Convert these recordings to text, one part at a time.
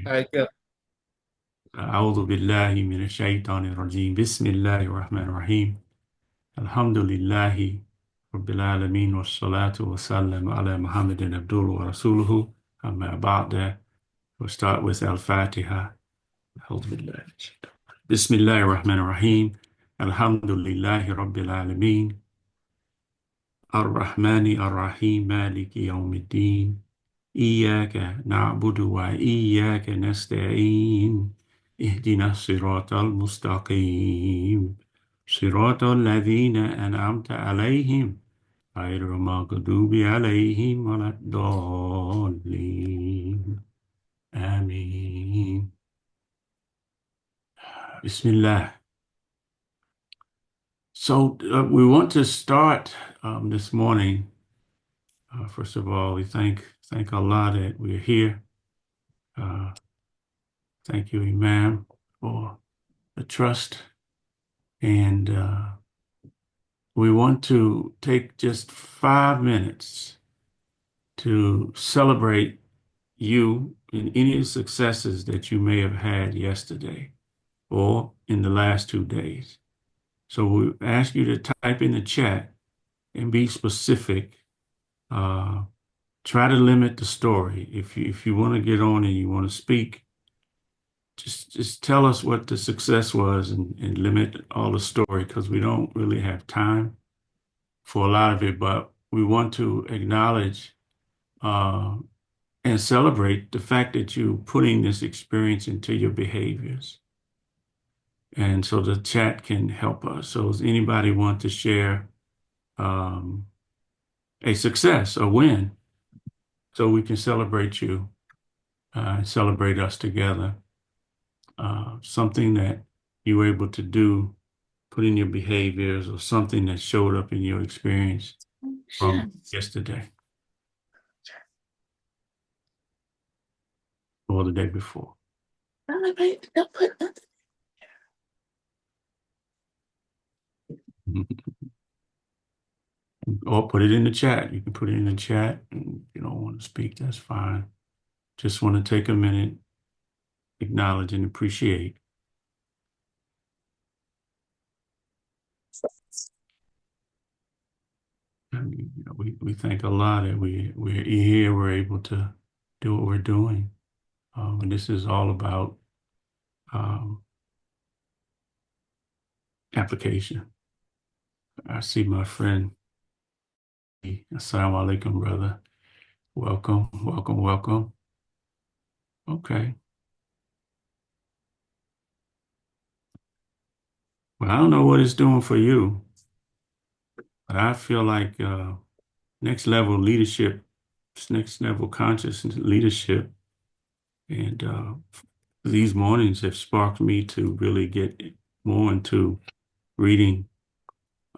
Go. أعوذ بالله من الشيطان الرجيم بسم الله الرحمن الرحيم الحمد لله رب العالمين والصلاة والسلام على محمد عبده ورسوله أما بعد. We'll start with Al-Fatiha. أعوذ بالله من الشيطان بسم الله الرحمن الرحيم الحمد لله رب العالمين الرحمن الرحيم مالك يوم الدين إياك نعبد وإياك نستعين اهدنا الصراط المستقيم صراط الذين أنعمت عليهم غير المغضوب عليهم ولا الضالين آمين. Bismillah. So we want to start this morning. First of all, we thank Allah that we're here. Thank you, Imam, for the trust. And we want to take just 5 minutes to celebrate you and any successes that you may have had yesterday or in the last 2 days. So we ask you to type in the chat and be specific. Try to limit the story. If you want to get on and you want to speak, just tell us what the success was and limit all the story because we don't really have time for a lot of it, but we want to acknowledge uh, and celebrate the fact that you're putting this experience into your behaviors. And so the chat can help us. So does anybody want to share um, a success, a win, so we can celebrate you and celebrate us together? Something that you were able to do, put in your behaviors, or something that showed up in your experience from yesterday or the day before. Don't put nothing. Or put it in the chat. You can put it in the chat. And if you don't want to speak, that's fine. Just want to take a minute, acknowledge and appreciate. And, we thank Allah that we're here, we're able to do what we're doing. And this is all about um, application. I see my friend. Assalamu alaikum, brother. Welcome, welcome, welcome. Okay. Well, I don't know what it's doing for you, but I feel like next level leadership, next level conscious leadership, and these mornings have sparked me to really get more into reading,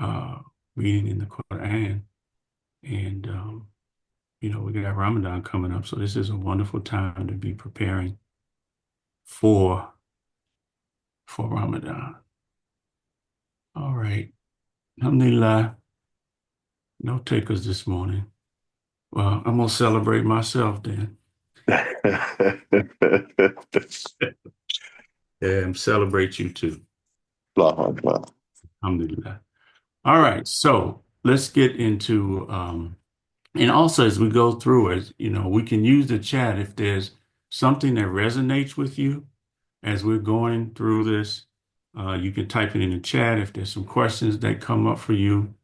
uh, reading in the Quran, and we got Ramadan coming up, so this is a wonderful time to be preparing for Ramadan. All right. Alhamdulillah. No takers this morning. Well, I'm gonna celebrate myself then. Yeah, and celebrate you too. Blah, blah. Alhamdulillah. All right, so let's get into and also as we go through it, we can use the chat if there's something that resonates with you as we're going through this. You can type it in the chat. If there's some questions that come up for you,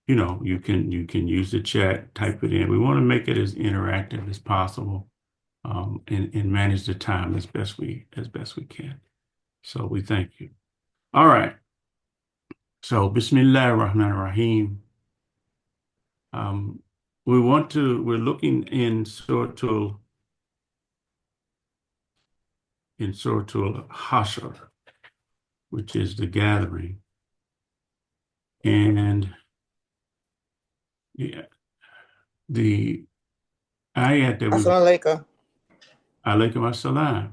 you can use the chat, type it in. We want to make it as interactive as possible, and manage the time as best we can. So we thank you. All right. So Bismillah ar-Rahman ar-Rahim. Um, we're looking in Suratul Hashr, which is the gathering. And yeah, the ayat that we Assalamu alaikum. Alaikum assalam.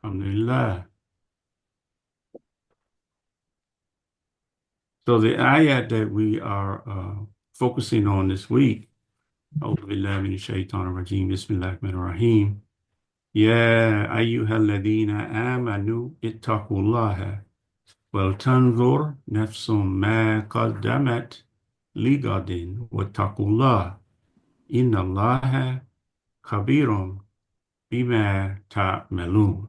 Alhamdulillah. So the ayat that we are focusing on this week, A'udhu billahi minash shaitanir rajim, Bismillahir rahmanir rahim. يا أيها الذين آمنوا اتقوا الله ولتنظر نفس ما قدمت لغد واتقوا الله إن الله خبير بما تعملون.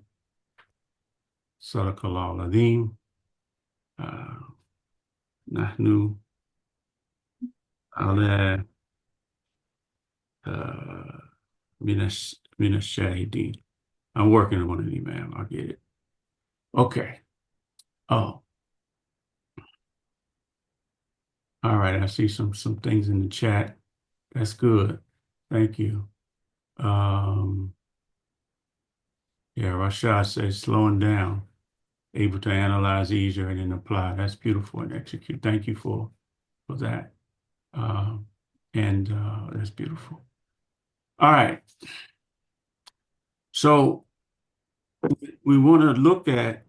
صدق الله العظيم. آه، نحن على uh, من الشاهدين. I'm working on it, ma'am. I'll get it. Okay. Oh, all right. I see some things in the chat. That's good. Thank you. Um, yeah, Rashad says slowing down, able to analyze easier and then apply. That's beautiful and execute. Thank you for that. Um, and that's beautiful. All right. So we want to look at,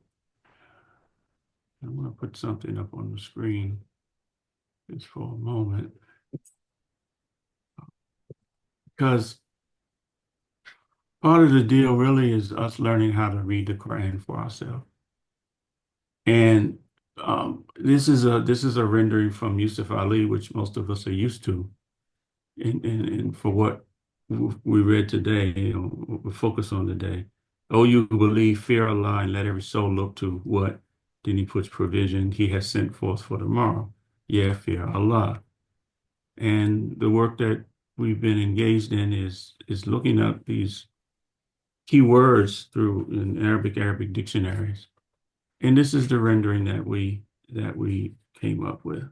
I want to put something up on the screen just for a moment, because part of the deal really is us learning how to read the Quran for ourselves. And this is a rendering from Yusuf Ali, which most of us are used to. And for what we read today, we focus on today. Oh, you believe, fear Allah, and let every soul look to what? Then he puts provision he has sent forth for tomorrow. Yeah, fear Allah. And the work that we've been engaged in is looking up these key words through in Arabic dictionaries. And this is the rendering that we came up with.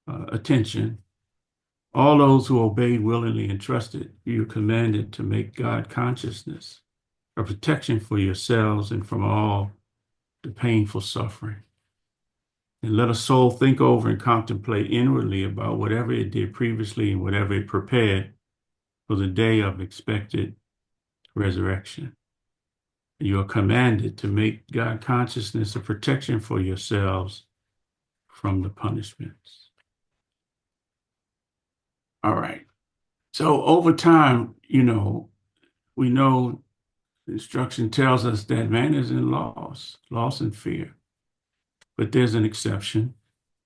Attention. All those who obeyed willingly and trusted, you are commanded to make God consciousness a protection for yourselves and from all the painful suffering. And let a soul think over and contemplate inwardly about whatever it did previously and whatever it prepared for the day of expected resurrection. You are commanded to make God consciousness a protection for yourselves from the punishments. All right. So over time, we know the instruction tells us that man is in loss and fear. But there's an exception.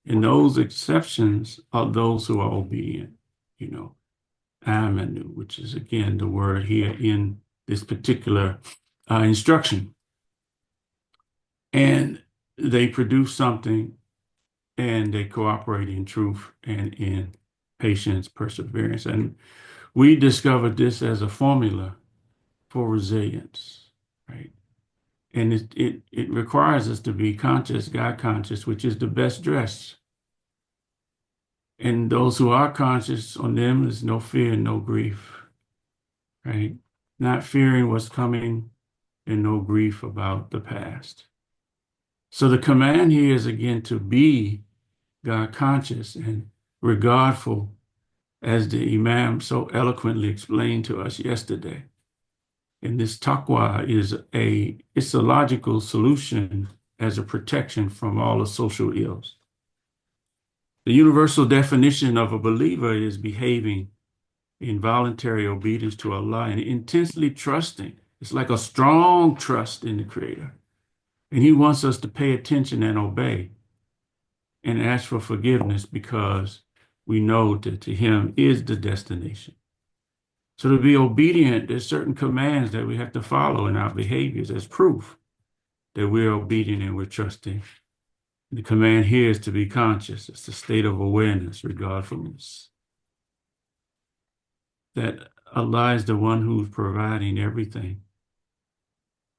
And those exceptions are those who are obedient, amanu, which is again the word here in this particular instruction. And they produce something and they cooperate in truth and in patience, perseverance. And we discovered this as a formula for resilience, right? And it requires us to be conscious, God conscious, which is the best dress. And those who are conscious, on them is no fear, no grief, right? Not fearing what's coming and no grief about the past. So the command here is again to be God conscious and regardful, as the Imam so eloquently explained to us yesterday. And this taqwa it's a logical solution as a protection from all the social ills. The universal definition of a believer is behaving in voluntary obedience to Allah and intensely trusting. It's like a strong trust in the Creator. And He wants us to pay attention and obey and ask for forgiveness because we know that to Him is the destination. So to be obedient, there's certain commands that we have to follow in our behaviors as proof that we're obedient and we're trusting. The command here is to be conscious. It's a state of awareness, regardfulness. That Allah is the one who's providing everything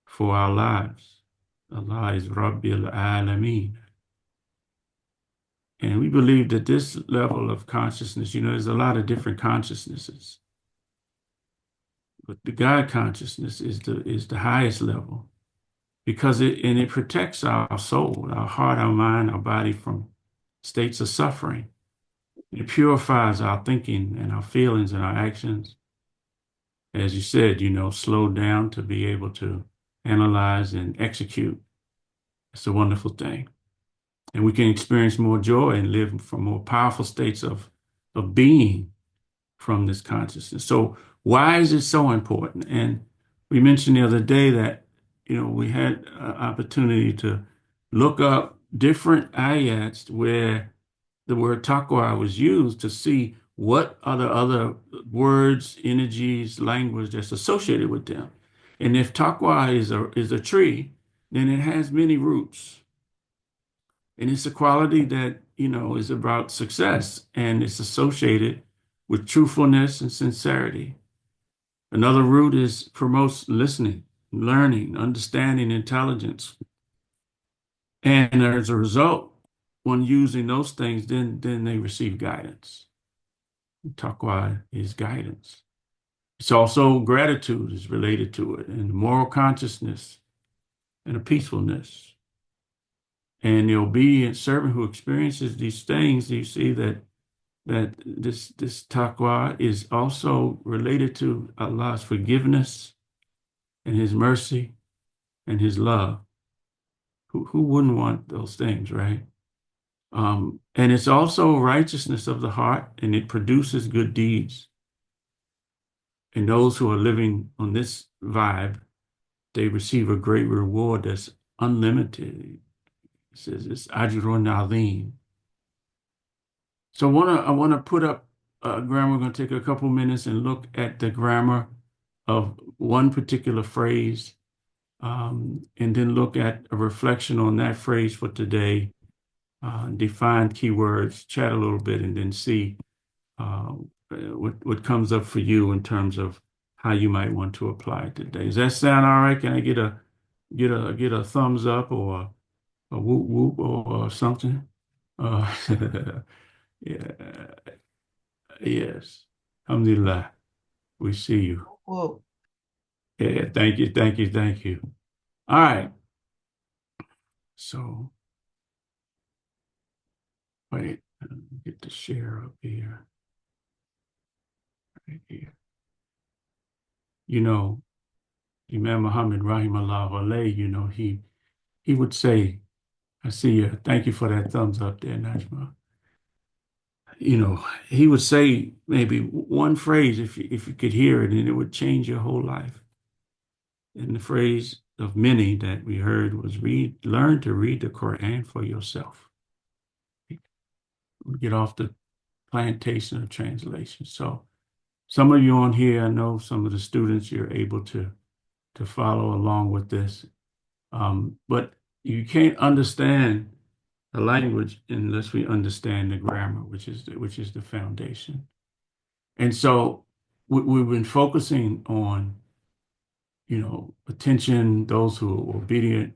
for our lives. Allah is Rabbil Alameen. And we believe that this level of consciousness, there's a lot of different consciousnesses. But the God consciousness is the highest level because it protects our soul, our heart, our mind, our body from states of suffering. It purifies our thinking and our feelings and our actions. As you said, slow down to be able to analyze and execute. It's a wonderful thing. And we can experience more joy and live from more powerful states of being from this consciousness. So why is it so important? And We mentioned the other day that, we had an opportunity to look up different ayats where the word taqwa was used to see what are the other words, energies, language that's associated with them. And if taqwa is a tree, then it has many roots. And it's a quality that, is about success and it's associated with truthfulness and sincerity. Another root is promotes listening, learning, understanding, intelligence. And as a result, when using those things, then they receive guidance. Taqwa is guidance. It's also gratitude is related to it, and moral consciousness and a peacefulness. And the obedient servant who experiences these things, you see that this taqwa is also related to Allah's forgiveness and His mercy and His love. Who wouldn't want those things, right? And it's also righteousness of the heart, and it produces good deeds. And those who are living on this vibe, they receive a great reward that's unlimited. It says it's ajrun azim. So I wanna put up grammar. We're gonna take a couple minutes and look at the grammar of one particular phrase, and then look at a reflection on that phrase for today. Define keywords, chat a little bit, and then see uh, what comes up for you in terms of how you might want to apply it today. Does that sound all right? Can I get a thumbs up or a whoop whoop or something? Uh, yeah, yes. Alhamdulillah, we see you. Whoa. Yeah, thank you, thank you, thank you. All right. So wait, get the share up here. Right here. Imam Muhammad Rahimahullah alayhi, he would say, I see you. Thank you for that thumbs up there, Najma. He would say maybe one phrase if you could hear it, and it would change your whole life. And the phrase of many that we heard was learn to read the Quran for yourself. Get off the plantation of translation. So some of you on here, I know some of the students, you're able to follow along with this. But you can't understand the language unless we understand the grammar, which is the foundation. And so we've been focusing on, attention, those who are obedient,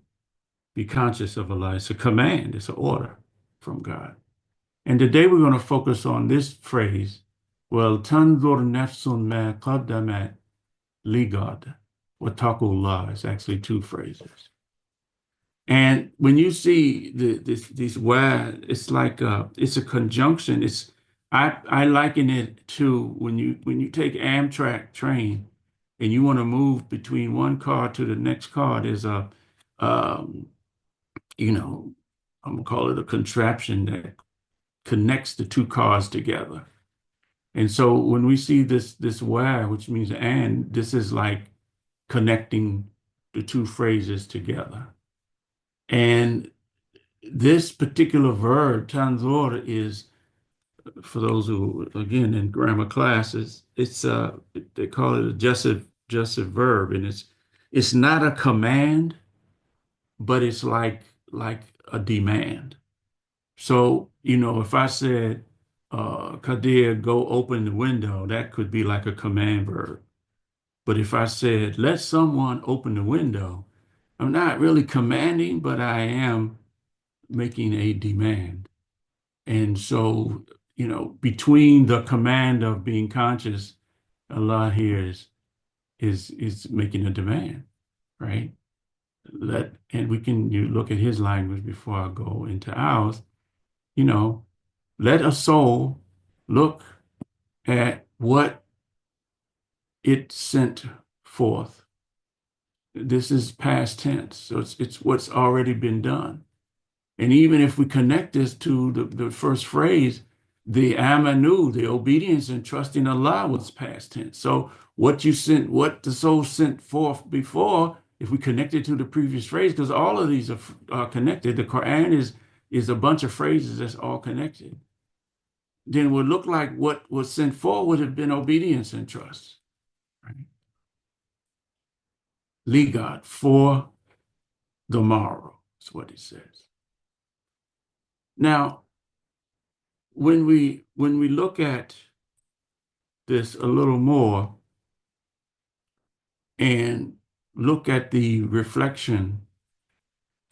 be conscious of Allah. It's a command, it's an order from God. And today we're going to focus on this phrase, well, tanzur nafsun ma qaddamat ligad. Wattaqullah is actually two phrases. And when you see these words, it's like it's a conjunction. I liken it to when you take Amtrak train and you want to move between one car to the next car. There's um, I'm gonna call it a contraption that connects the two cars together. And so when we see this wire, which means and, this is like connecting the two phrases together. And this particular verb, tanzor, is for those who, again, in grammar classes, they call it a just verb, and it's not a command, but it's like a demand. So, if I said, Kadir, go open the window, that could be like a command verb. But if I said, let someone open the window, I'm not really commanding, but I am making a demand. And so, between the command of being conscious, Allah here is making a demand, right? And you look at his language before I go into ours, let a soul look at what it sent forth. This is past tense, so it's what's already been done. And even if we connect this to the first phrase, The amanu, the obedience and trusting Allah was past tense. So what the soul sent forth before, if we connect it to the previous phrase, because all of these are connected, the Quran is a bunch of phrases that's all connected, then it would look like what was sent forth would have been obedience and trust. Right? Ligad, for the morrow, is what it says. Now, when we look at this a little more and look at the reflection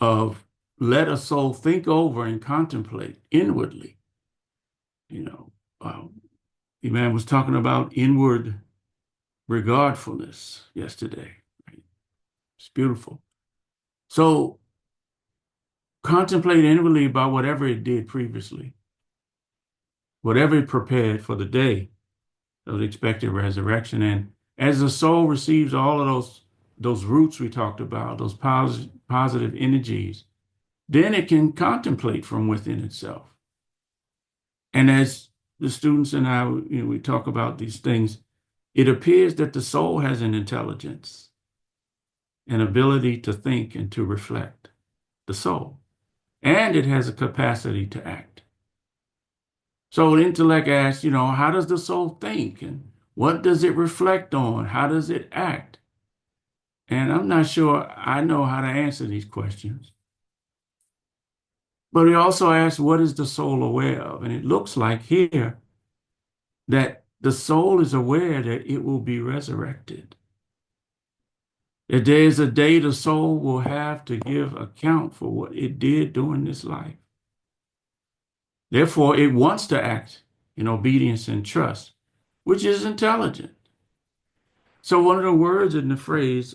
of let a soul think over and contemplate inwardly. You know, the man was talking about inward regardfulness yesterday. Right? It's beautiful. So contemplate inwardly about whatever it did previously, whatever it prepared for the day of the expected resurrection. And as the soul receives all of those roots we talked about, those positive energies, then it can contemplate from within itself. And as the students and I, we talk about these things, it appears that the soul has an intelligence, an ability to think and to reflect, the soul, and it has a capacity to act. So the intellect asks, how does the soul think and what does it reflect on? How does it act? And I'm not sure I know how to answer these questions. But he also asks, what is the soul aware of? And it looks like here that the soul is aware that it will be resurrected. That there is a day the soul will have to give account for what it did during this life. Therefore, it wants to act in obedience and trust, which is intelligent. So one of the words in the phrase,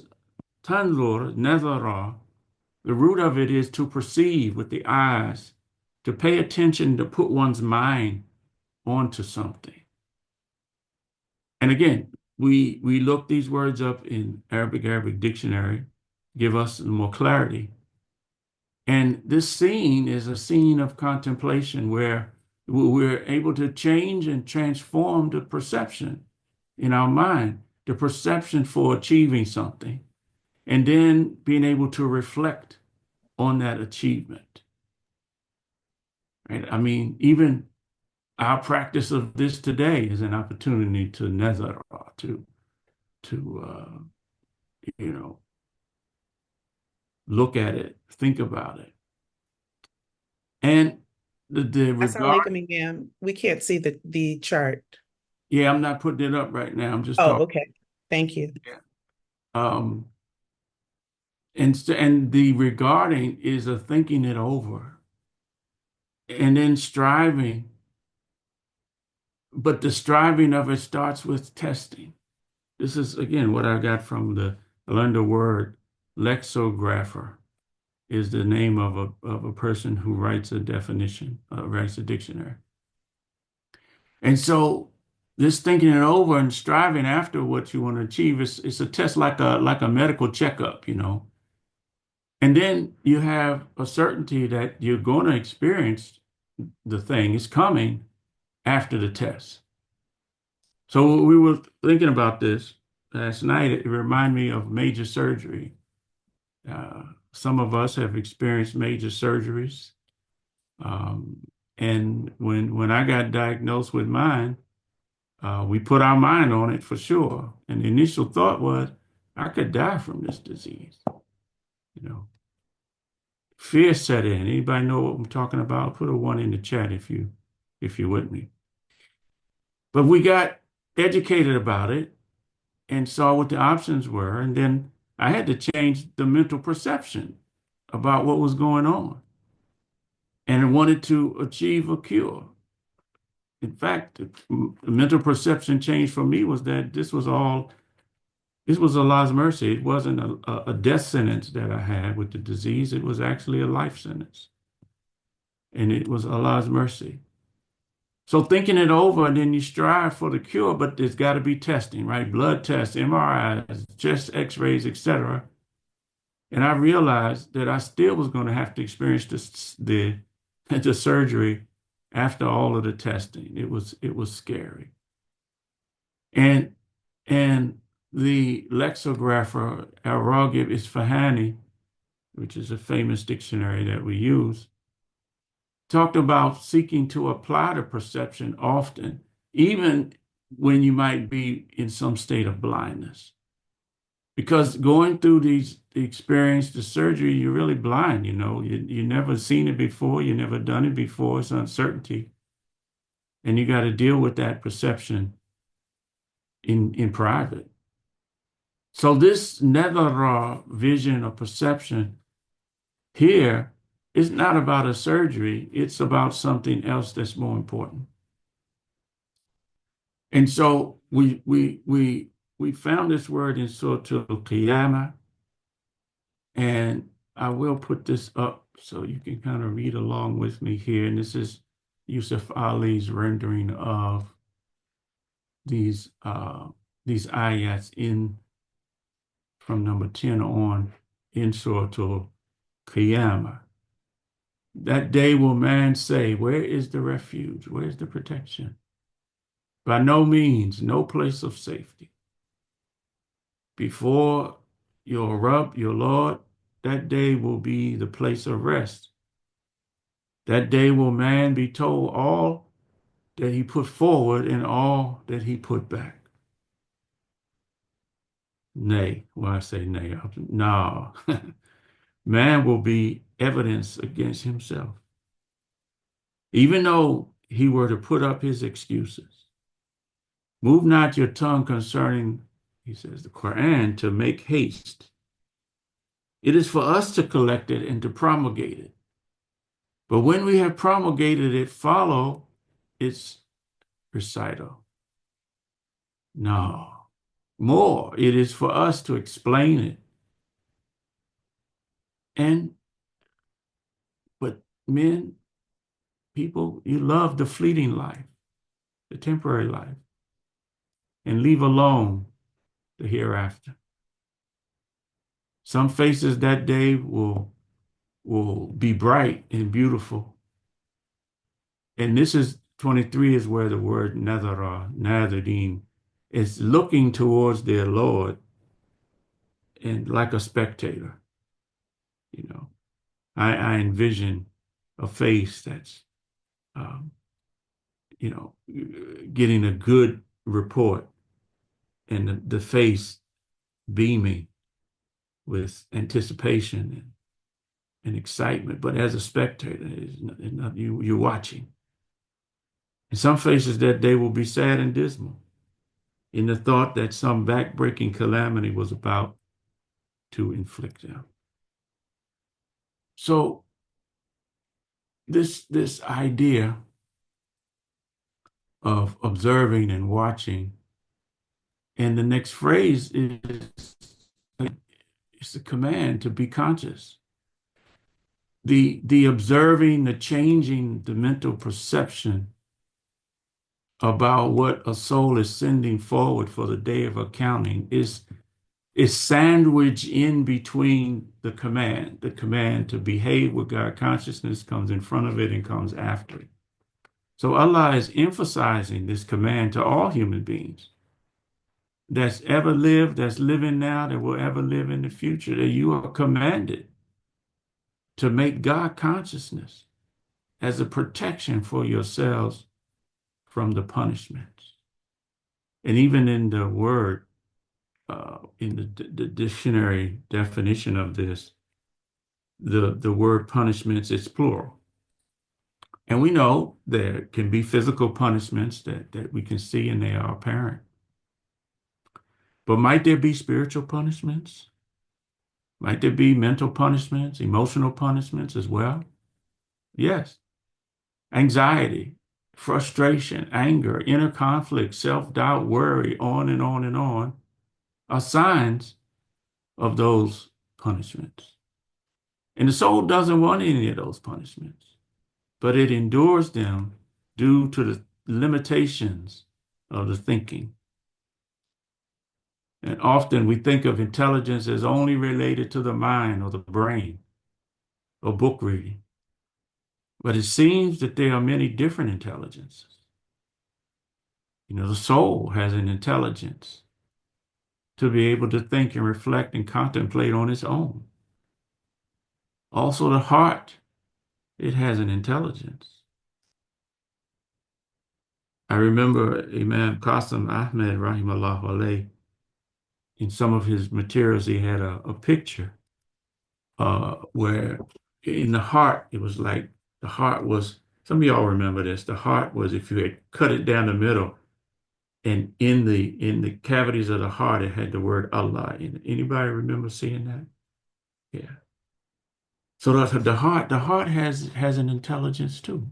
tanzur, nazara, the root of it is to perceive with the eyes, to pay attention, to put one's mind onto something. And again, we look these words up in Arabic dictionary, give us more clarity. And this scene is a scene of contemplation where we're able to change and transform the perception in our mind, the perception for achieving something, and then being able to reflect on that achievement. Right? I mean, even our practice of this today is an opportunity to nazar, to you know, look at it, think about it. And the Assalamu regard, alaikum, ma'am. We can't see the chart. yeah, I'm not putting it up right now. I'm just Oh, talking. okay. Thank you. Um, and the regarding is a thinking it over and then striving. But the striving of it starts with testing. This is again what I got from I learned the word lexicographer is the name of a person who writes a definition, writes a dictionary. And so this thinking it over and striving after what you want to achieve is a test like a medical checkup, And then you have a certainty that you're going to experience the thing is coming after the test. So we were thinking about this last night. It reminded me of major surgery. Some of us have experienced major surgeries. Um, and when I got diagnosed with mine, we put our mind on it for sure. And the initial thought was, I could die from this disease. Fear set in. Anybody know what I'm talking about? Put a one in the chat if you're with me. But we got educated about it and saw what the options were. And then I had to change the mental perception about what was going on. And I wanted to achieve a cure. In fact, the mental perception change for me was that this was Allah's mercy. It wasn't a death sentence that I had with the disease. It was actually a life sentence. And it was Allah's mercy. So thinking it over, and then you strive for the cure, but there's got to be testing, right? Blood tests, MRIs, chest x-rays, etc. And I realized that I still was going to have to experience the surgery after all of the testing. It was scary. And the lexicographer Al-Raghib Isfahani, which is a famous dictionary that we use, talked about seeking to apply the perception often, even when you might be in some state of blindness. Because going through the experience, the surgery, you're really blind, you never seen it before, you never done it before, it's uncertainty. And you got to deal with that perception in private. So this nether vision or perception here is not about a surgery, it's about something else that's more important. And so we found this word in Surah Al-Qiyamah, and I will put this up so you can kind of read along with me here. And this is Yusuf Ali's rendering of these ayats from number 10 on in Surah Al-Qiyamah. That day will man say, where is the refuge? Where is the protection? By no means, no place of safety. Before your Rabb, your Lord, that day will be the place of rest. That day will man be told all that he put forward and all that he put back. Nay, well, I say nay, no. Man will be evidence against himself. Even though he were to put up his excuses. Move not your tongue concerning, he says, the Quran, to make haste. It is for us to collect it and to promulgate it. But when we have promulgated it, follow its recital. No, more. It is for us to explain it. But men, people, you love the fleeting life, the temporary life, and leave alone the hereafter. Some faces that day will be bright and beautiful. And this is 23 is where the word Nazarim, is looking towards their Lord and like a spectator. I envision a face that's, getting a good report and the face beaming with anticipation and excitement, but as a spectator, you're watching. And some faces that day will be sad and dismal in the thought that some backbreaking calamity was about to inflict them. So this idea of observing and watching, and the next phrase is it's a command to be conscious. The observing, the changing, the mental perception about what a soul is sending forward for the day of accounting is sandwiched in between the command. The command to behave with God consciousness comes in front of it and comes after it. So Allah is emphasizing this command to all human beings that's ever lived, that's living now, that will ever live in the future, that you are commanded to make God consciousness as a protection for yourselves from the punishments. And even in the word, in the dictionary definition of this, the word punishments is plural. And we know there can be physical punishments that we can see and they are apparent. But might there be spiritual punishments? Might there be mental punishments, emotional punishments as well? Yes. Anxiety, frustration, anger, inner conflict, self-doubt, worry, on and on and on, are signs of those punishments. And the soul doesn't want any of those punishments, but it endures them due to the limitations of the thinking. And often we think of intelligence as only related to the mind or the brain or book reading. But it seems that there are many different intelligences. The soul has an intelligence to be able to think and reflect and contemplate on its own. Also, the heart, it has an intelligence. I remember Imam Qasim Ahmed, rahimahullah alayh, in some of his materials, he had a picture where in the heart, it was like the heart was, some of y'all remember this, the heart was, if you had cut it down the middle, and in the cavities of the heart, it had the word Allah in it. Anybody remember seeing that? Yeah. So the heart has an intelligence too.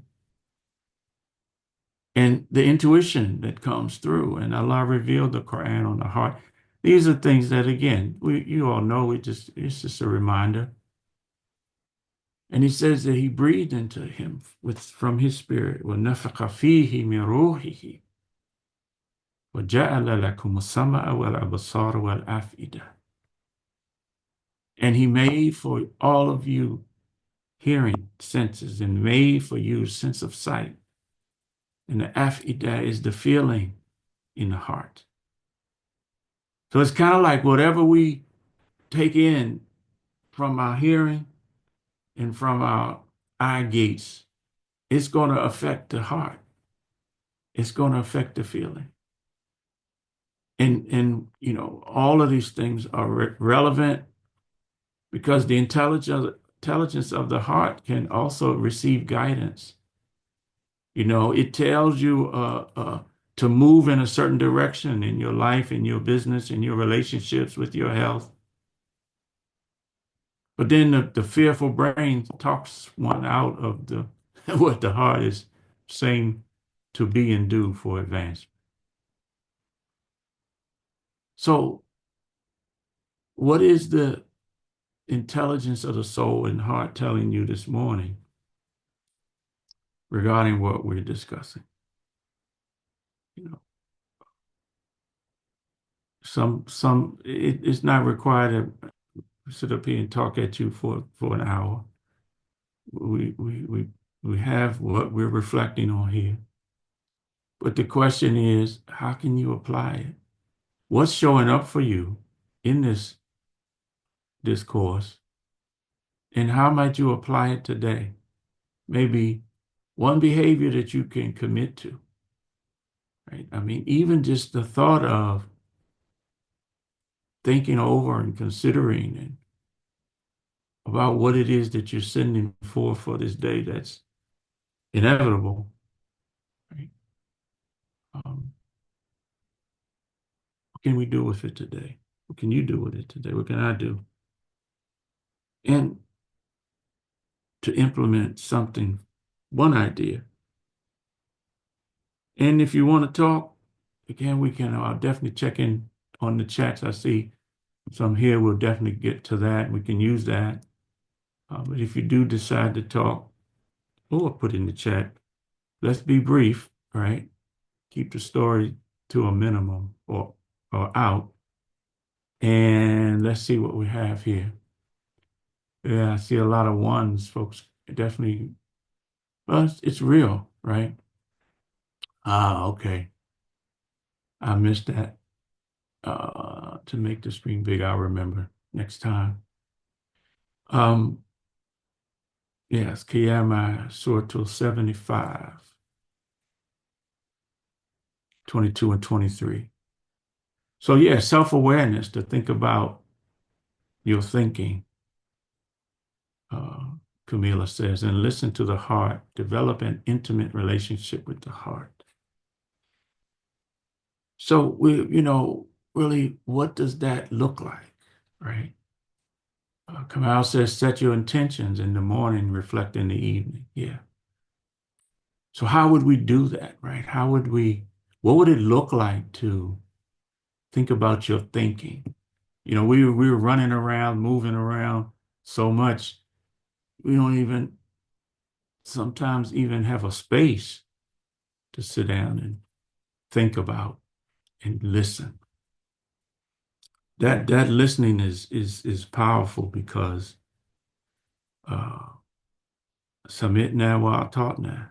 And the intuition that comes through, and Allah revealed the Quran on the heart. These are things that, again, you all know. It's just a reminder. And He says that He breathed into him from His spirit. وَنَفَخَ فِيهِ مِنْ رُوحِهِ وَجَعَلَ لَكُمُ السَّمْعَ وَالْأَبْصَارَ وَالْأَفْئِدَةَ. And He made for all of you hearing senses, and made for you sense of sight. And the afida is the feeling in the heart. So it's kind of like whatever we take in from our hearing and from our eye gates, it's going to affect the heart. It's going to affect the feeling. And all of these things are relevant because the intelligence of the heart can also receive guidance. It tells you to move in a certain direction in your life, in your business, in your relationships, with your health. But then the fearful brain talks one out of what the heart is saying to be and do for advancement. So, what is the intelligence of the soul and heart telling you this morning regarding what we're discussing? It's not required to sit up here and talk at you for an hour. We have what we're reflecting on here. But the question is, how can you apply it? What's showing up for you in this discourse? And how might you apply it today? Maybe one behavior that you can commit to, right? I mean, even just the thought of thinking over and considering and about what it is that you're sending for this day that's inevitable, right? What can we do with it today? What can you do with it today? What can I do? And to implement something, one idea. And if you want to talk, again, we can, I'll definitely check in on the chats. I see some here. We'll definitely get to that. We can use that. But if you do decide to talk, or put in the chat, let's be brief, right? Keep the story to a minimum or out. And let's see what we have here. Yeah, I see a lot of ones, folks. Definitely, well, it's real, right? Okay. I missed that. To make the screen big, I'll remember next time. Yes, Kiyama Surah 75, 22 and 23. So yeah, self-awareness, to think about your thinking, Camila says, and listen to the heart, develop an intimate relationship with the heart. So really, what does that look like, right? Kamal says, set your intentions in the morning, reflect in the evening. Yeah. So how would we do that, right? What would it look like to think about your thinking? We were running around, moving around so much, we don't even sometimes even have a space to sit down and think about and listen. That listening is powerful because Submit now while taught now,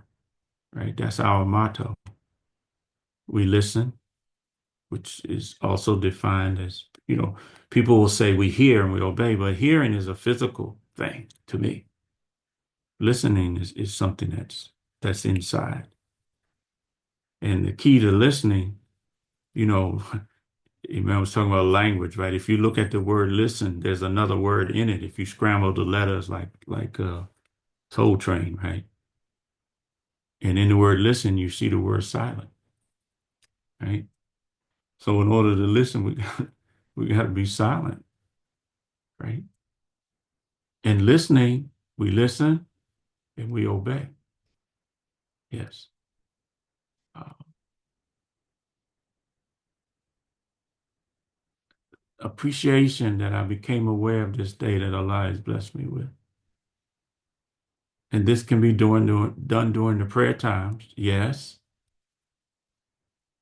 right? That's our motto. We listen, which is also defined as, people will say we hear and we obey, but hearing is a physical thing to me. Listening is something that's inside. And the key to listening, I was talking about language, right? If you look at the word listen, there's another word in it. If you scramble the letters like Soul Train, right? And in the word listen, you see the word silent, right? So in order to listen, we got to be silent, right? And listening, we listen and we obey. Yes. Uh, Appreciation that I became aware of this day that Allah has blessed me with. And this can be done during the prayer times, yes.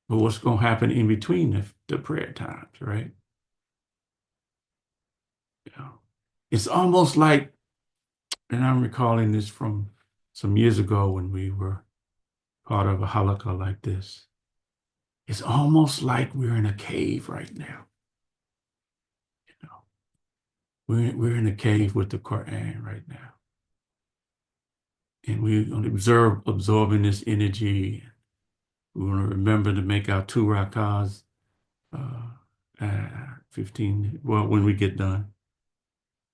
But what's going to happen in between the prayer times, right? Yeah. It's almost like, and I'm recalling this from some years ago when we were part of a Halaqa like this. It's almost like we're in a cave right now. You know, we're in a cave with the Quran right now. And we're going to absorbing this energy. We want to remember to make our 2 rakahs, 15, well, when we get done,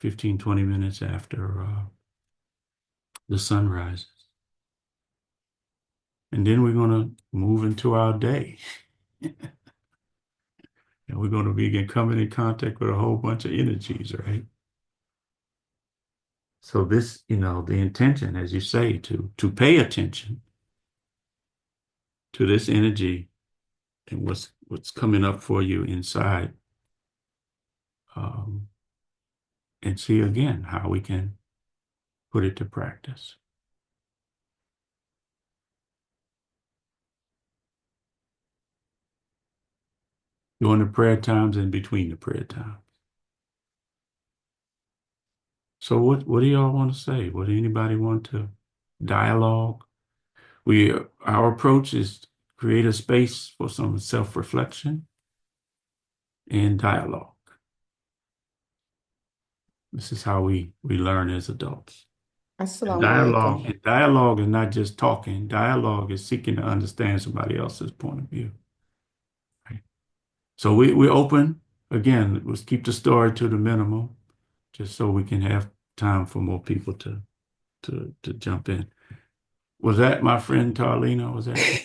15, 20 minutes after the sun rises. And then we're going to move into our day. And we're going to be coming in contact with a whole bunch of energies, right? So this, the intention, as you say, to pay attention to this energy and what's coming up for you inside, um, and see again how we can put it to practice. During the prayer times and between the prayer times. So what do y'all want to say? What do anybody want to dialogue? Our approach is create a space for some self-reflection and dialogue. This is how we learn as adults. And Assalamu dialogue, alaikum. and dialogue is not just talking. Dialogue is seeking to understand somebody else's point of view. Right? So we open again. Let's keep the story to the minimum, just so we can have time for more people to jump in. Was that my friend Tarlina? Was that you?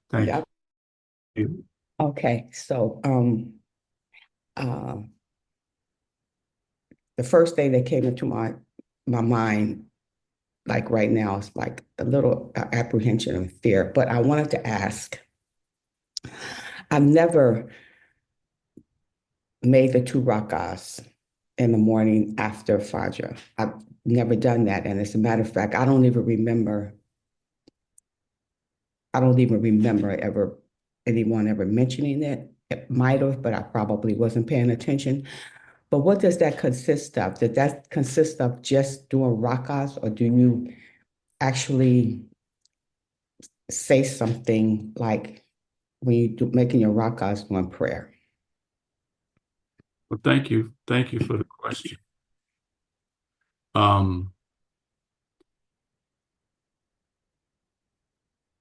Thank Yep. you. Okay. So, uh, the first thing that came into my mind, like right now, is like a little apprehension and fear. But I wanted to ask. I've never made the 2 rakahs in the morning after Fajr. I've never done that, and as a matter of fact, I don't even remember anyone ever mentioning it. It might have, but I probably wasn't paying attention. But what does that consist of? Did that consist of just doing rakas, or do you actually say something like when you do making your rakas doing prayer? Well, thank you. Thank you for the question. Um,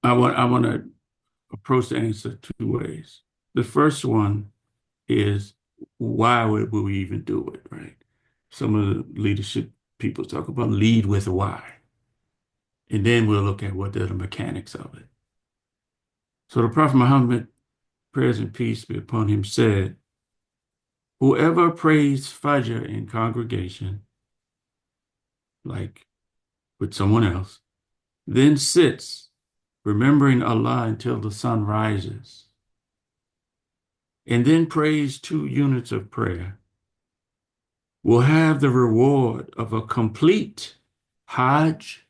I want to approach the answer 2 ways. The first one is why would we even do it, right? Some of the leadership people talk about lead with why. And then we'll look at what are the mechanics of it. So the Prophet Muhammad, prayers and peace be upon him, said, whoever prays Fajr in congregation, like with someone else, then sits remembering Allah until the sun rises, and then prays 2 units of prayer, will have the reward of a complete Hajj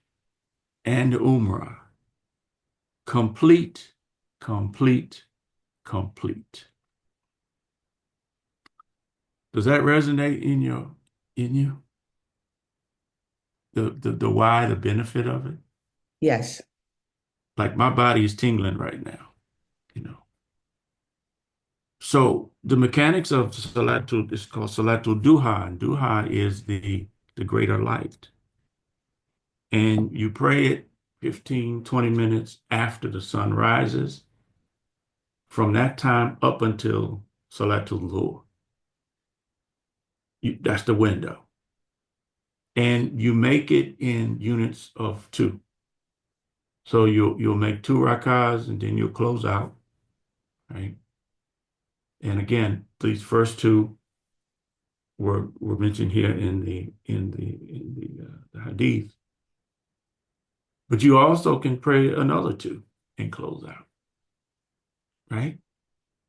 and Umrah. Complete, complete, complete. Does that resonate in you? the why, the benefit of it? Yes. Like my body is tingling right now, you know. So the mechanics of Salatul is called Salatul Duha, and Duha is the greater light. And you pray it 15, 20 minutes after the sun rises, from that time up until Salatul Dhuhr. That's the window. And you make it in units of two. So you'll make two rakahs and then you'll close out, right? And again, these first two were mentioned here in the hadith. But you also can pray another two and close out, right?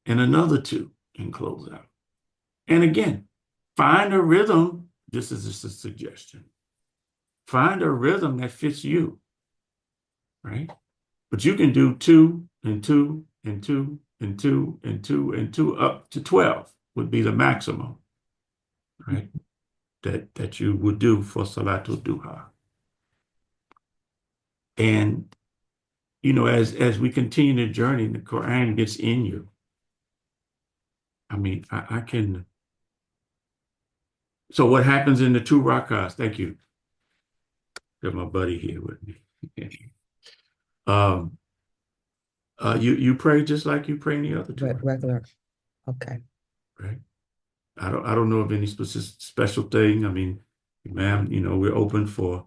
And another two and close out. And again, find a rhythm. This is just a suggestion. Find a rhythm that fits you, right? But you can do two and two and two and two and two and two up to 12 would be the maximum, right? That you would do for Salatul Duha. And you know, as we continue the journey, the Quran gets in you. I mean, I can. So what happens in the two rakahs? Thank you. Got my buddy here with me. um, you pray just like you pray in the other two, Regular. Okay. right? I don't know of any special thing. I mean, ma'am, you know, we're open for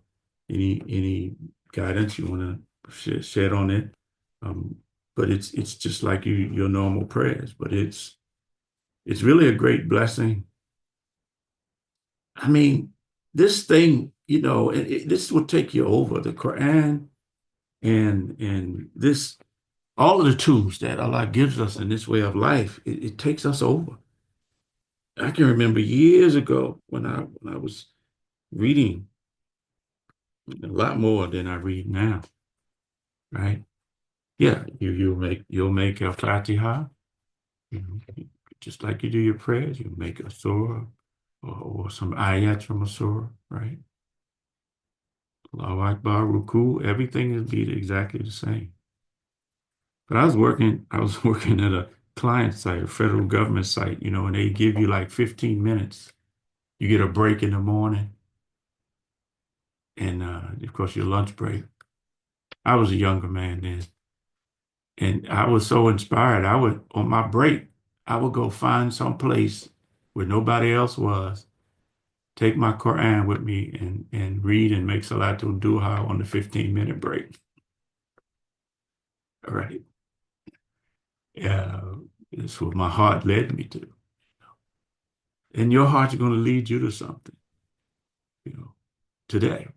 any guidance you want to shed on it. But it's just like your normal prayers, but it's really a great blessing. I mean, this thing, you know, this will take you over the Quran and this all of the tools that Allah gives us in this way of life. It takes us over. I can remember years ago when I was reading a lot more than I read now, right? Yeah, you'll make al-Fatiha, you know, just like you do your prayers. You make a surah or some ayats from a surah, right? Allahu Akbar, Ruku, everything will be exactly the same. But I was working at a client site, a federal government site, you know, and they give you like 15 minutes. You get a break in the morning and of course your lunch break. I was a younger man then. And I was so inspired. I would, on my break, I would go find some place where nobody else was, take my Quran with me and read and make Salatul Duha on the 15-minute break. All right. Yeah, it's what my heart led me to. And your heart's going to lead you to something, you know, today.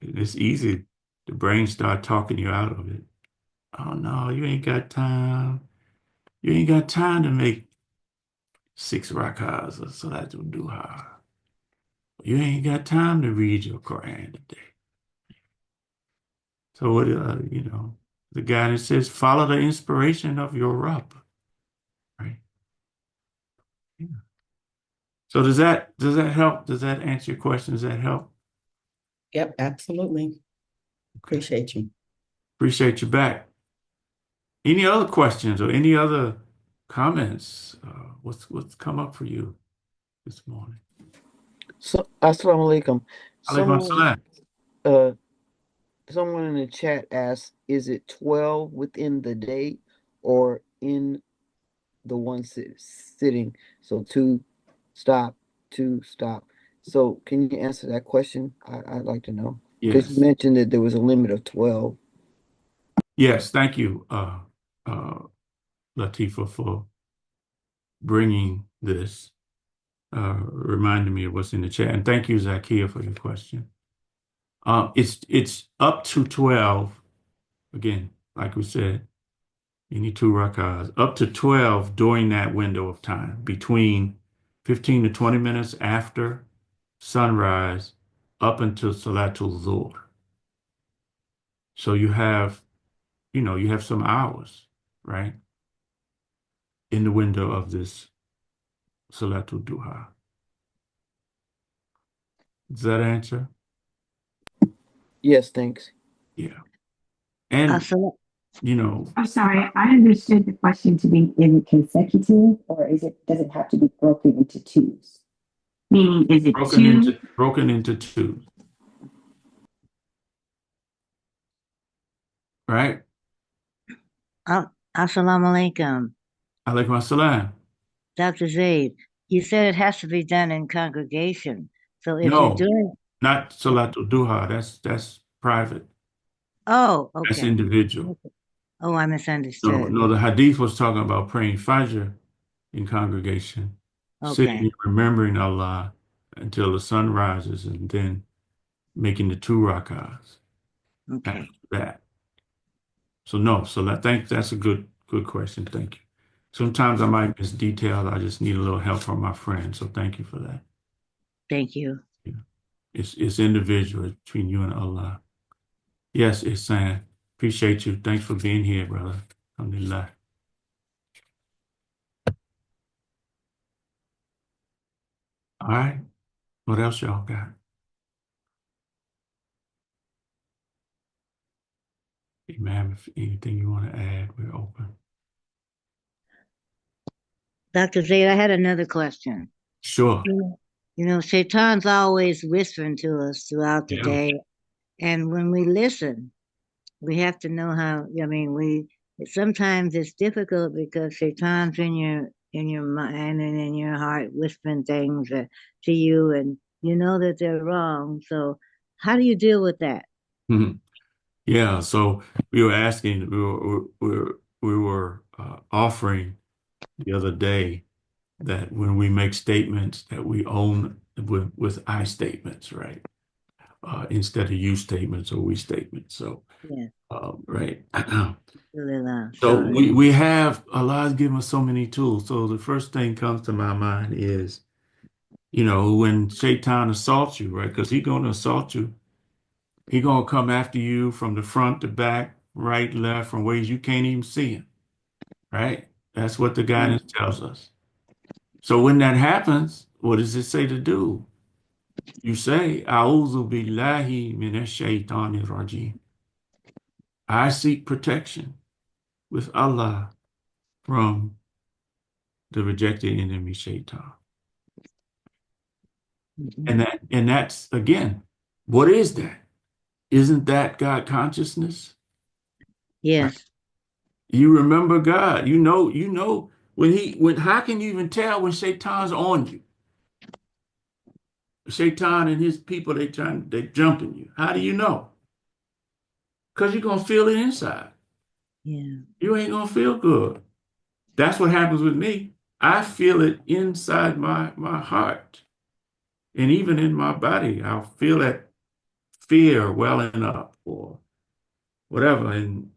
And it's easy. The brain start talking you out of it. Oh no, you ain't got time. You ain't got time to make 6 rakahs of Salatul Duha. You ain't got time to read your Quran today. So what, you know, the guidance says, follow the inspiration of your Rabb, right? Yeah. So does that help? Does that answer your question? Does that help? Yep, absolutely. Appreciate you. Appreciate you back. Any other questions or any other comments? What's come up for you this morning? So, Assalamu alaikum. Alaikum Someone, salam. uh, someone in the chat asked, is it 12 within the day or in the one sitting? So stop, two, stop. So can you answer that question? I'd like to know. Because you Yes. mentioned that there was a limit of 12. Yes. Thank you, Latifa, for bringing this, reminding me of what's in the chat. And thank you, Zakia, for your question. It's up to 12. Again, like we said, you need 2 rakahs, up to 12 during that window of time, between 15 to 20 minutes after sunrise up until Salatul Dhuhr. So you have, you know, you have some hours, right, in the window of this Salatul Duha. Does that answer? Yes, thanks. Yeah. And, So you know, I'm sorry, I understood the question to be in consecutive, or does it have to be broken into twos? Meaning, is it two? broken into two, right? Assalamu alaikum. Alaikum assalam. Dr. Zaid, you said it has to be done in congregation. So if you're No, doing, not Salatul Duha. That's private. oh, That's okay. individual. Oh, I No, misunderstood. no, the hadith was talking about praying Fajr in congregation, sitting Okay, and remembering Allah until the sun rises and then making the 2 rakahs after okay. that. So no, so I think that's a good question. Thank you. Sometimes I might miss details. I just need a little help from my friend. So thank you for that. Thank you. Yeah. It's individual. It's between you and Allah. Yes, it's saying. Appreciate you. Thanks for being here, brother. Alhamdulillah. All right. What else y'all got? Ma'am, if anything you want to add, we're open. Dr. Zaid, I had another question. Sure. You know, Shaitan's always whispering to us throughout the Yeah. day. And when we listen, we have to know how, I mean, sometimes it's difficult because Shaitan's in your mind and in your heart whispering things to you, and you know that they're wrong. So how do you deal with that? Mhm. Yeah. So we were asking, we were offering the other day that when we make statements that we own with I statements, right? Instead of you statements or we statements. So, Yeah, right. So sorry. we have, Allah's given us so many tools. So the first thing comes to my mind is, you know, when Shaitan assaults you, right? Because he's going to assault you. He's going to come after you from the front to back, right, left, from ways you can't even see him, right? That's what the guidance tells us. So when that happens, what does it say to do? You say, A'udhu billahi minash shaitanir rajim. I seek protection with Allah from the rejected enemy shaitan. Mhm. And that's again, what is that? Isn't that God consciousness? Right? Yes, You remember God. You know when how can you even tell when Shaitan's on you? Shaitan and his people, they jumping you. How do you know? Because you're gonna feel it inside. yeah, You ain't gonna feel good. That's what happens with me. I feel it inside my heart. And even in my body, I'll feel that fear welling up or whatever. And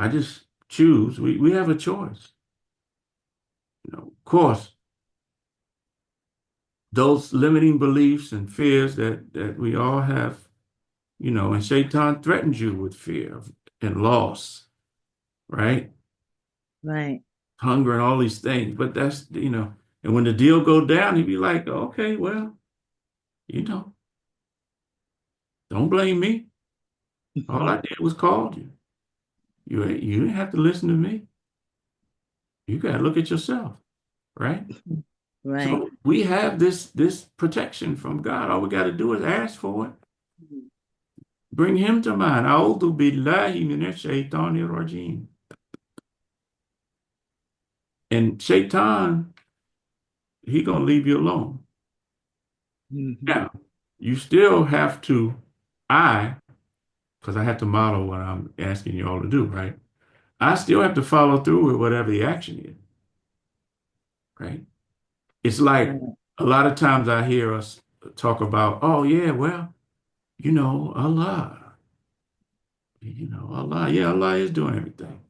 I just choose. We have a choice. Of course, those limiting beliefs and fears that we all have, and Shaitan threatens you with fear and loss, right? right. Hunger and all these things. But that's, and when the deal go down, he'd be like, okay, well, you know, don't blame me. All I did was called you. You didn't have to listen to me. You got to look at yourself, right? Right. So we have this protection from God. All we got to do is ask for it. Bring him to mind. A'udhu billahi minash shaitanir rajim. And Shaitan, he gonna leave you alone. Mhm. Now, you still have to, because I have to model what I'm asking you all to do, right? I still have to follow through with whatever the action is, right? It's like Right. a lot of times I hear us talk about, oh yeah, well, Allah, Allah, yeah, Allah is doing everything,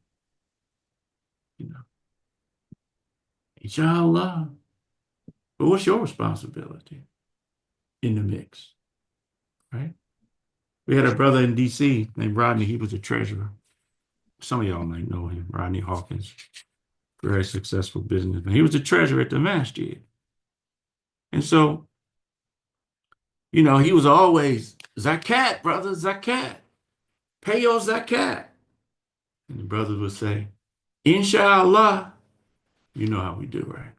you know, inshallah. But what's your responsibility in the mix, right? We had a brother in DC named Rodney. He was a treasurer. Some of y'all might know him, Rodney Hawkins, very successful businessman. He was the treasurer at the masjid. And so, he was always zakat, brother, zakat. Pay your zakat. And the brother would say, Inshallah. You know how we do, right?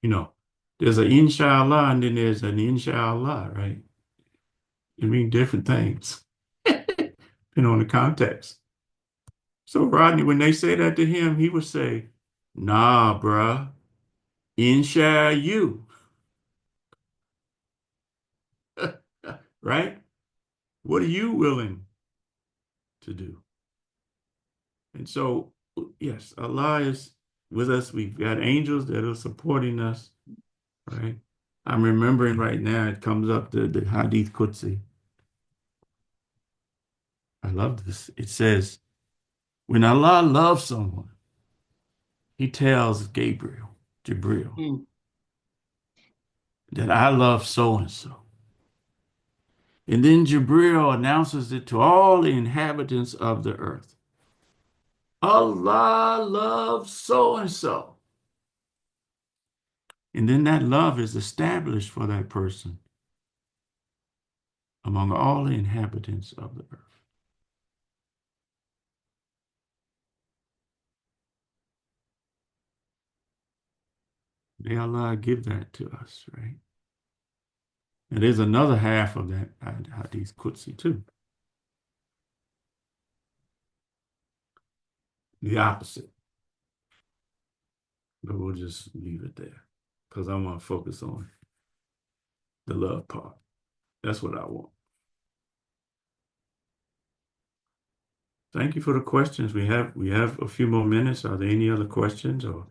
You know, there's an inshallah and then there's an inshallah, right? It mean different things, depending on the context. So Rodney, when they say that to him, he would say, nah, bruh, insha you. Right? What are you willing to do? And so, yes, Allah is with us. We've got angels that are supporting us, right? I'm remembering right now, it comes up the Hadith Qudsi. I love this. It says, when Allah loves someone, he tells Jibril, Mm. that I love so and so. And then Jibril announces it to all the inhabitants of the earth. Allah loves so and so. And then that love is established for that person among all the inhabitants of the earth. May Allah give that to us, right? And there's another half of that Hadith Qudsi too. The opposite. But we'll just leave it there because I want to focus on the love part. That's what I want. Thank you for the questions. We have a few more minutes. Are there any other questions or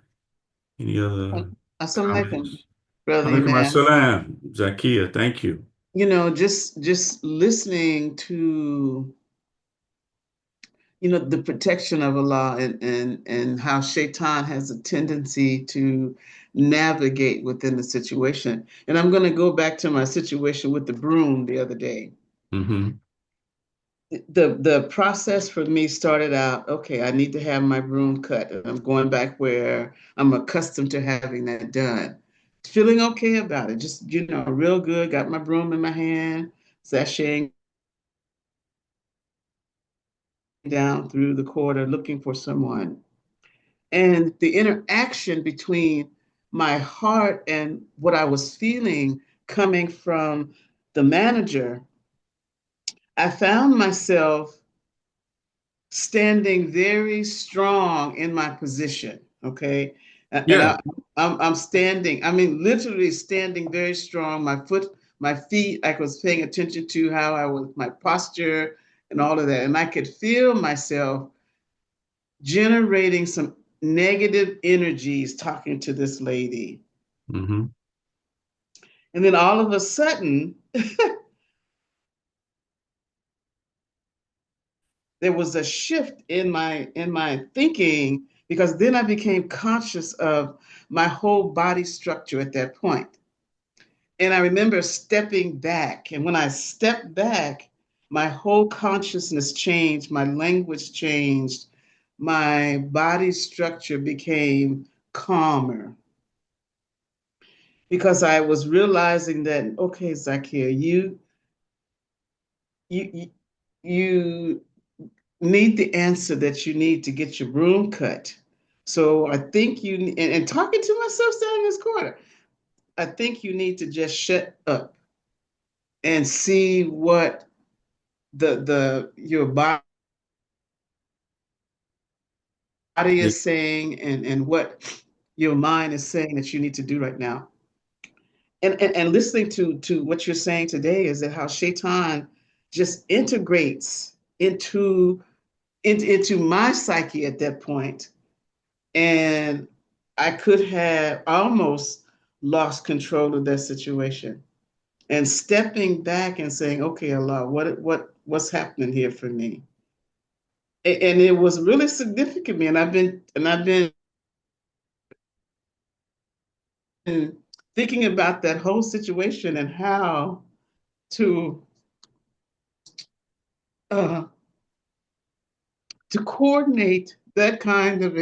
any other Assalamu alaikum, comments? Brother Alaikum Yunus. assalam, Zakia. Thank you. You know, just listening to, the protection of Allah and how Shaitan has a tendency to navigate within the situation. And I'm going to go back to my situation with the broom the other day. Mm-hmm. The process for me started out, okay, I need to have my broom cut. And I'm going back where I'm accustomed to having that done. Feeling okay about it, just, real good. Got my broom in my hand, sashaying down through the corridor looking for someone. And the interaction between my heart and what I was feeling coming from the manager, I found myself standing very strong in my position. Okay. And Yeah. I'm standing, I mean, literally standing very strong. My feet, I was paying attention to how I was, my posture and all of that. And I could feel myself generating some negative energies talking to this lady. Mm-hmm. And then all of a sudden, there was a shift in my thinking, because then I became conscious of my whole body structure at that point. And I remember stepping back. And when I stepped back, my whole consciousness changed, my language changed, my body structure became calmer. Because I was realizing that, okay, Zakir, you need the answer that you need to get your broom cut. So I think and talking to myself standing in this corner, I think you need to just shut up and see what your body Yeah. is saying and what your mind is saying that you need to do right now. And listening to what you're saying today is that how Shaitan just integrates into my psyche at that point. And I could have almost lost control of that situation. And stepping back and saying, okay, Allah, what's happening here for me? And it was really significant to me. And I've been thinking about that whole situation and how to uh, coordinate that kind of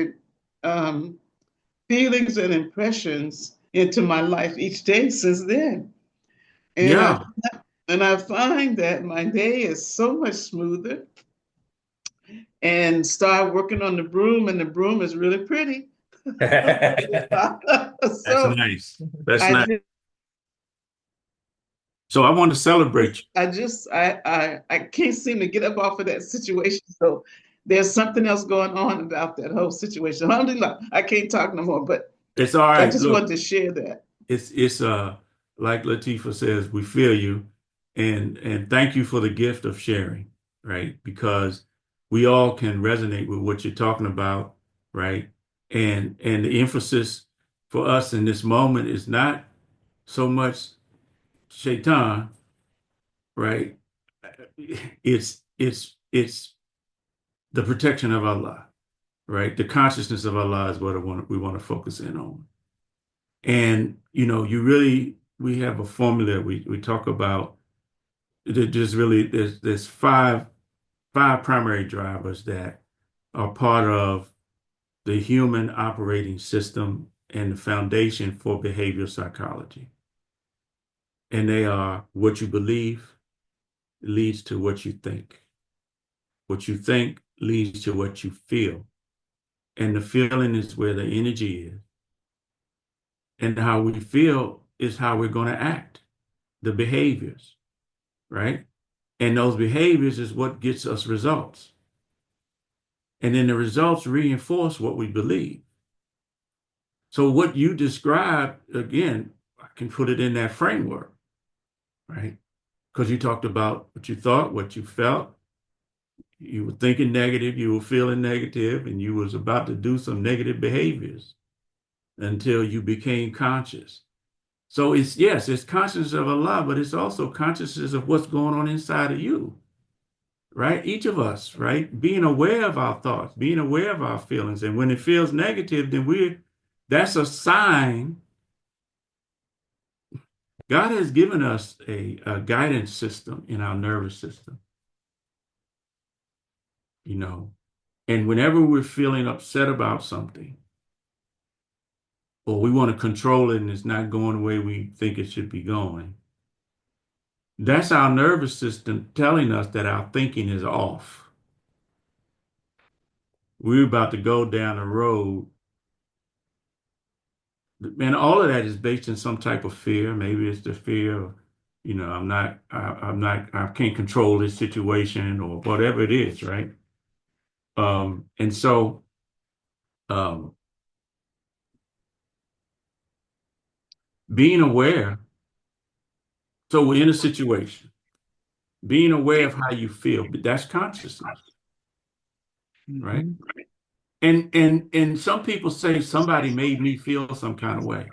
feelings and impressions into my life each day since then. And Yeah. And I find that my day is so much smoother, and start working on the broom, and the broom is really pretty. That's So nice. That's I nice. just, So I want to celebrate you. I can't seem to get up off of that situation. So there's something else going on about that whole situation. Alhamdulillah, I can't talk no more, but It's all I right. just Look, wanted to share that. it's like Latifah says, we feel you, and thank you for the gift of sharing, right? Because we all can resonate with what you're talking about, right? And the emphasis for us in this moment is not so much shaitan, right? It's the protection of Allah, right? The consciousness of Allah is what we want to focus in on. And we have a formula we talk about. There's five primary drivers that are part of the human operating system and the foundation for behavioral psychology. And they are: what you believe leads to what you think. What you think leads to what you feel. And the feeling is where the energy is. And how we feel is how we're going to act, the behaviors, right? And those behaviors is what gets us results. And then the results reinforce what we believe. So what you described, again, I can put it in that framework, right? Because you talked about what you thought, what you felt. You were thinking negative, you were feeling negative, and you was about to do some negative behaviors until you became conscious. So it's consciousness of Allah, but it's also consciousness of what's going on inside of you, right? Each of us, right? Being aware of our thoughts, being aware of our feelings. And when it feels negative, then that's a sign. God has given us a guidance system in our nervous system, and whenever we're feeling upset about something, or we want to control it and it's not going the way we think it should be going, that's our nervous system telling us that our thinking is off. We're about to go down a road. And all of that is based in some type of fear. Maybe it's the fear of, I can't control this situation, or whatever it is, right? And so, um, being aware, so we're in a situation, being aware of how you feel, but that's consciousness, right? And some people say somebody made me feel some kind of way,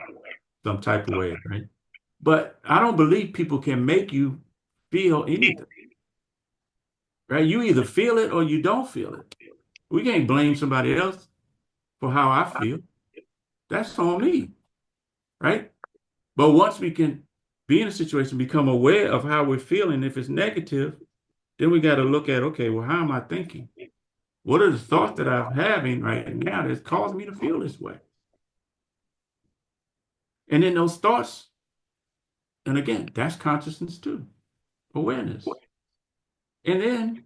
some type of way, right? But I don't believe people can make you feel anything, right? You either feel it or you don't feel it. We can't blame somebody else for how I feel. That's on me, right? But once we can be in a situation, become aware of how we're feeling, if it's negative, then we got to look at, okay, well, how am I thinking? What are the thoughts that I'm having right now that's causing me to feel this way? And then those thoughts, and again, that's consciousness too, awareness. And then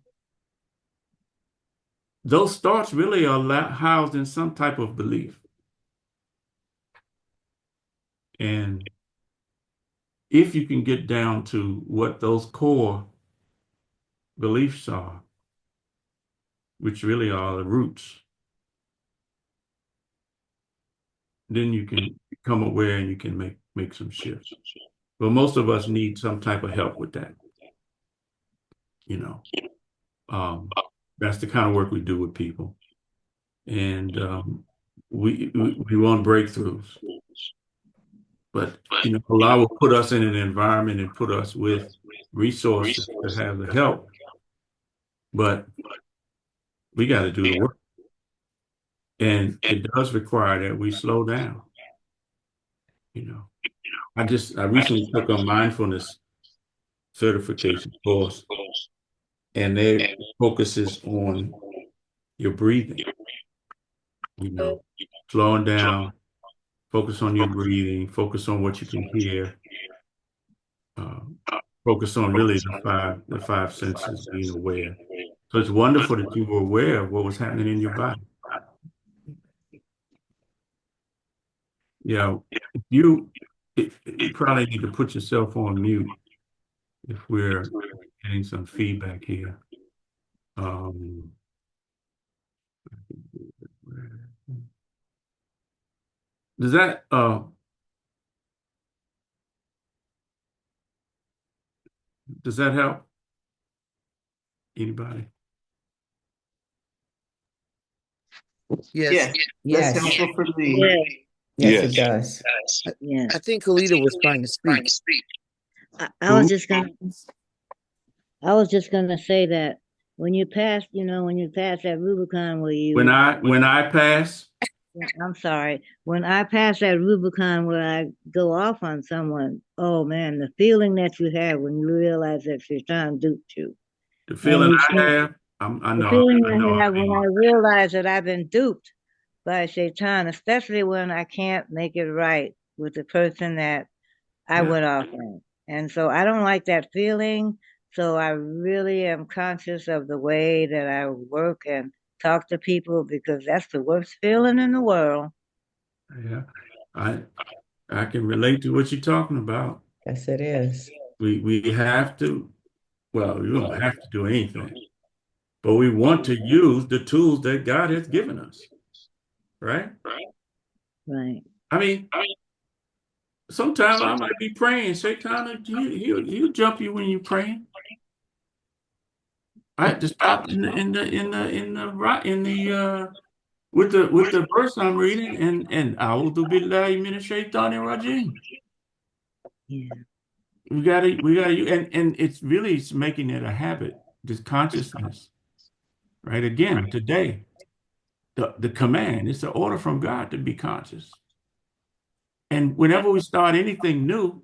those thoughts really are housed in some type of belief. And if you can get down to what those core beliefs are, which really are the roots, then you can become aware and you can make some shifts. But most of us need some type of help with that. You know, that's the kind of work we do with people, and we want breakthroughs. But Allah will put us in an environment and put us with resources to have the help. But we got to do the work, and it does require that we slow down. I recently took a mindfulness certification course, and it focuses on your breathing, slowing down, focus on your breathing, focus on what you can hear, uh, focus on really the five senses, being aware. So it's wonderful that you were aware of what was happening in your body. Yeah, you probably need to put yourself on mute if we're getting some feedback here. Um, does that help anybody? Yes, that's Yes, helpful for me. Yeah, yes, it Yes. does. yeah. I think Kalita was trying to speak. I was Who? just gonna say that when you pass, when you pass that Rubicon where When you, I pass, I'm sorry, when I pass that Rubicon where I go off on someone, oh man, the feeling that you have when you realize that you're trying to dupe you. the And feeling I have, the feeling I know I how have when I realize that I've been duped by Shaitan, especially when I can't make it right with the person that I Yeah. went off on. And so I don't like that feeling. So I really am conscious of the way that I work and talk to people because that's the worst feeling in the world. Yeah, I can relate to what you're talking about. Yes, it is. We have to, well, we don't have to do anything, but we want to use the tools that God has given us, right? Right. I mean, sometimes I might be praying, Satan, he'll jump you when you're praying. I had to stop with the verse I'm reading and A'udhu billahi minash shaitanir rajim. Yeah. And it's making it a habit, this consciousness, right? Again, today, the command, it's an order from God to be conscious. And whenever we start anything new,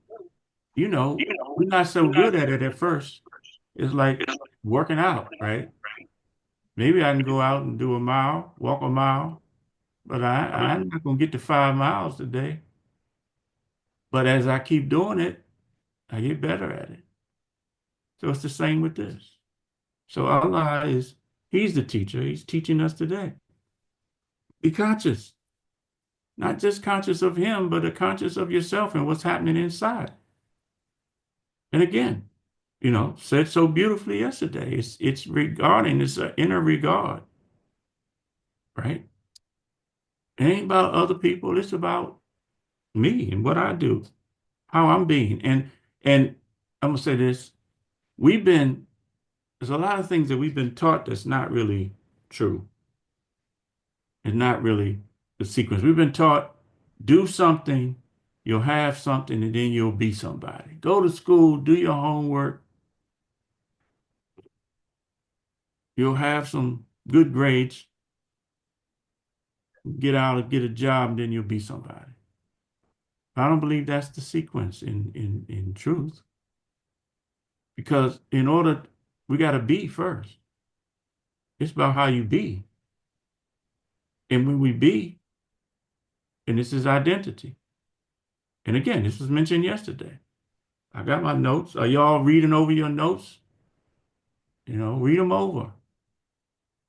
we're not so good at it at first. It's like working out, right? Maybe I can go out and do a mile, walk a mile, but I'm not going to get to 5 miles today. But as I keep doing it, I get better at it. So it's the same with this. So He's the teacher. He's teaching us today. Be conscious, not just conscious of Him, but a conscious of yourself and what's happening inside. And again, said so beautifully yesterday. It's an inner regard, right? It ain't about other people. It's about me and what I do, how I'm being. And I'm gonna say this: there's a lot of things that we've been taught that's not really true. It's not really the sequence. We've been taught do something, you'll have something, and then you'll be somebody. Go to school, do your homework, you'll have some good grades, get out and get a job, and then you'll be somebody. I don't believe that's the sequence in truth. Because we got to be first. It's about how you be. And when we be, and this is identity. And again, this was mentioned yesterday. I got my notes. Are y'all reading over your notes? Read them over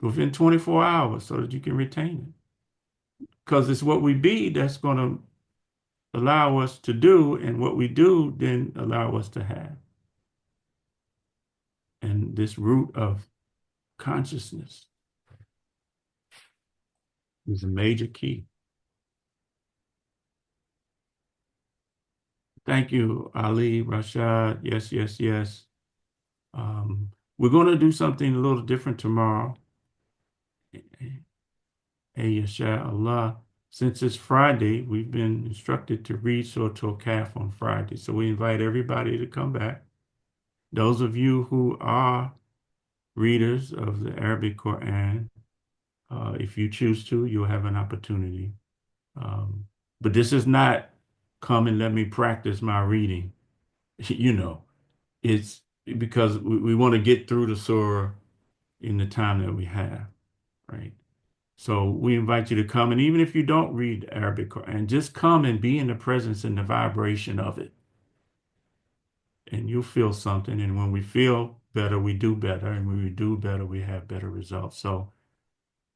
within 24 hours so that you can retain it. Because it's what we be that's going to allow us to do, and what we do then allow us to have. And this root of consciousness is a major key. Thank you, Ali, Rashad. Yes, yes, yes. We're going to do something a little different tomorrow. Allah. Since it's Friday, we've been instructed to read Surah Al-Kahf on Friday. So we invite everybody to come back. Those of you who are readers of the Arabic Quran, if you choose to, you'll have an opportunity. But this is not come and let me practice my reading. It's because we want to get through the surah in the time that we have, right? So we invite you to come, and even if you don't read Arabic Quran, just come and be in the presence and the vibration of it. and you'll feel something. And when we feel better, we do better. And when we do better, we have better results. So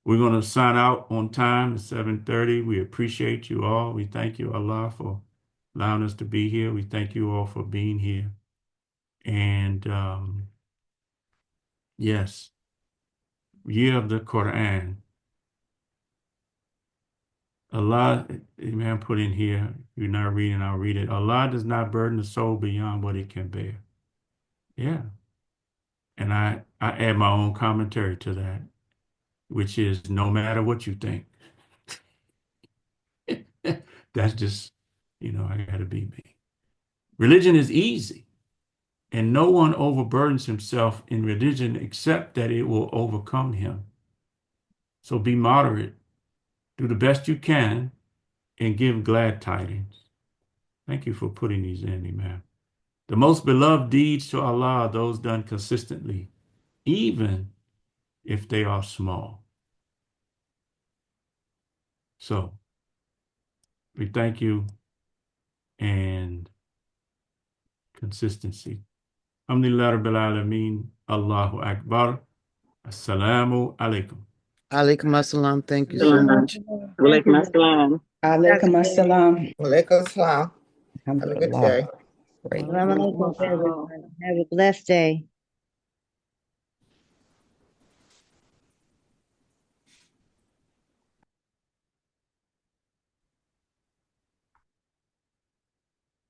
we're going to sign out on time at 7:30. We appreciate you all. We thank you, Allah, for allowing us to be here. We thank you all for being here. And yes, year of the Quran. Allah, Imam put in here, if you're not reading, I'll read it. Allah does not burden the soul beyond what it can bear. Yeah. And I add my own commentary to that, which is no matter what you think. That's just, I gotta be me. Religion is easy, and no one overburdens himself in religion except that it will overcome him. So be moderate, do the best you can, and give glad tidings. Thank you for putting these in, Imam. The most beloved deeds to Allah are those done consistently, even if they are small. So, we thank you and consistency. Alhamdulillah Rabbil Alameen. Allahu Akbar. Assalamu alaikum. Alaikum assalam. Thank you so much. Walaikum assalam. Alaikum assalam. Walaikum assalam. Have a good Alhamdulillah. day. Great. Assalamu alaikum, everyone. Have a blessed day.